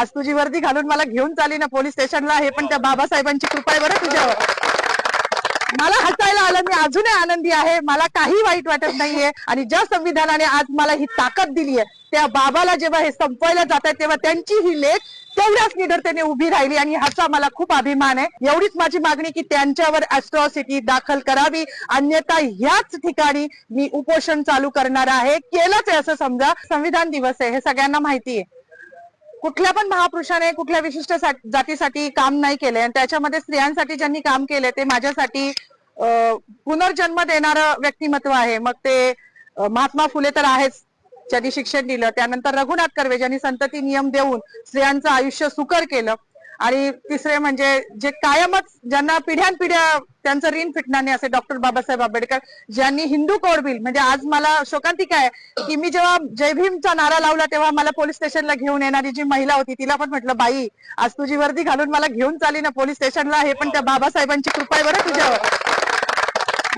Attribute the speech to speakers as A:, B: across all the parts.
A: आज तुझी वर्दी घालून मला घेऊन चालली ना पोलीस स्टेशनला, हे पण त्या बाबासाहेबांची कृपा आहे बरं तुझ्यावर. मला हसायला आलं, मी अजूनही आनंदी आहे, मला काही वाईट वाटत नाहीये. आणि ज्या संविधानाने आज मला ही ताकद दिली आहे, त्या बाबाला जेव्हा हे संपवायला जात आहे तेव्हा त्यांची ही लेख तेवढ्याच निडरतेने उभी राहिली आणि ह्याचा मला खूप अभिमान आहे. एवढीच माझी मागणी की त्यांच्यावर अॅट्रॉसिटी दाखल करावी, अन्यथा ह्याच ठिकाणी मी उपोषण चालू करणार आहे. केलंच आहे असं समजा. संविधान दिवस आहे हे सगळ्यांना माहिती आहे. कुठल्या पण महापुरुषाने कुठल्या विशिष्ट जातीसाठी काम नाही केले आणि त्याच्यामध्ये स्त्रियांसाठी ज्यांनी काम केले ते माझ्यासाठी पुनर्जन्म देणारं व्यक्तिमत्व आहे. मग ते महात्मा फुले तर आहेच, ज्यांनी शिक्षण दिलं. त्यानंतर रघुनाथ कर्वे ज्यांनी संतती नियम देऊन स्त्रियांचं आयुष्य सुकर केलं. आणि तिसरे म्हणजे जे कायमच ज्यांना पिढ्यानपिढ्या त्यांचं ऋण फिटणार नाही असे डॉक्टर बाबासाहेब आंबेडकर, ज्यांनी हिंदू कोड बिल, म्हणजे आज मला शोकांतिका आहे की मी जेव्हा जय भीमचा नारा लावला तेव्हा मला पोलीस स्टेशनला घेऊन येणारी जी महिला होती तिला पण म्हटलं, बाई आज तुझी वर्दी घालून मला घेऊन चालली ना पोलीस स्टेशनला, हे पण त्या बाबासाहेबांची कृपा आहे बरं तुझ्यावर.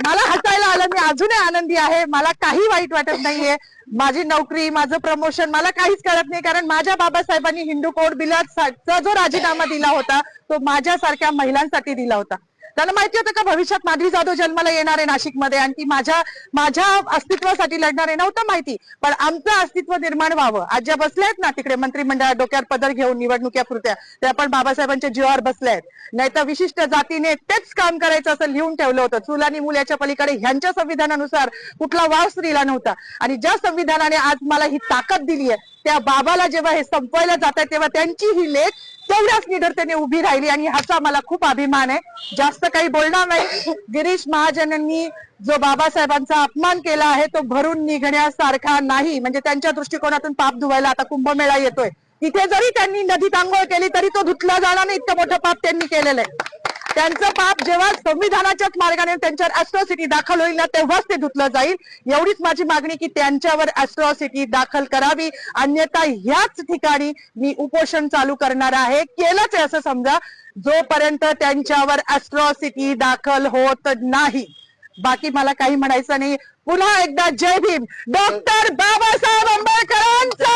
A: मला हसायला आलं, मी अजूनही आनंदी आहे, मला काही वाईट वाटत नाहीये. माझी नोकरी, माझं प्रमोशन मला काहीच कळत नाही, कारण माझ्या बाबासाहेबांनी हिंदू कोड बिलाचा जो राजीनामा दिला होता तो माझ्यासारख्या महिलांसाठी दिला होता. त्यांना माहिती होतं का भविष्यात माधवी जाधव जन्माला येणार आहे नाशिकमध्ये आणि ती माझ्या अस्तित्वासाठी लढणार आहे? नव्हतं माहिती, पण आमचं अस्तित्व निर्माण व्हावं. आज ज्या बसल्या आहेत ना तिकडे मंत्रिमंडळात डोक्यावर पदर घेऊन निवडणुक्या पुरत्या, त्या पण बाबासाहेबांच्या जीवावर बसल्या आहेत. नाही तर विशिष्ट जातीने तेच काम करायचं असं लिहून ठेवलं होतं. चूल आणि मूल याच्या पलीकडे ह्यांच्या संविधानानुसार कुठला वाव स्त्रीला नव्हता. आणि ज्या संविधानाने आज मला ही ताकद दिली आहे, त्या बाबाला जेव्हा हे संपवायला जात आहे तेव्हा त्यांची ही लेख तेवढ्याच निडरतेने उभी राहिली आणि ह्याचा मला खूप अभिमान आहे. जास्त काही बोलणार नाही. गिरीश महाजनांनी जो बाबासाहेबांचा अपमान केला आहे तो भरून निघण्यासारखा नाही. म्हणजे त्यांच्या दृष्टिकोनातून पाप धुवायला आता कुंभमेळा येतोय, तिथे जरी त्यांनी नदीत आंघोळ केली तरी तो धुतला जाणार नाही, इतकं मोठं पाप त्यांनी केलेलं आहे. त्यांचं पाप जेव्हा संविधानाच्याच मार्गाने त्यांच्यावर अॅट्रॉसिटी दाखल होईल ना तेव्हाच ते धुतलं जाईल. एवढीच माझी मागणी की त्यांच्यावर अॅट्रॉसिटी दाखल करावी, अन्यथा ह्याच ठिकाणी मी उपोषण चालू करणार आहे. केलंच आहे असं समजा, जोपर्यंत त्यांच्यावर अॅट्रॉसिटी दाखल होत नाही. बाकी मला काही म्हणायचं नाही. पुन्हा एकदा जय भीम. डॉक्टर बाबासाहेब आंबेडकरांचा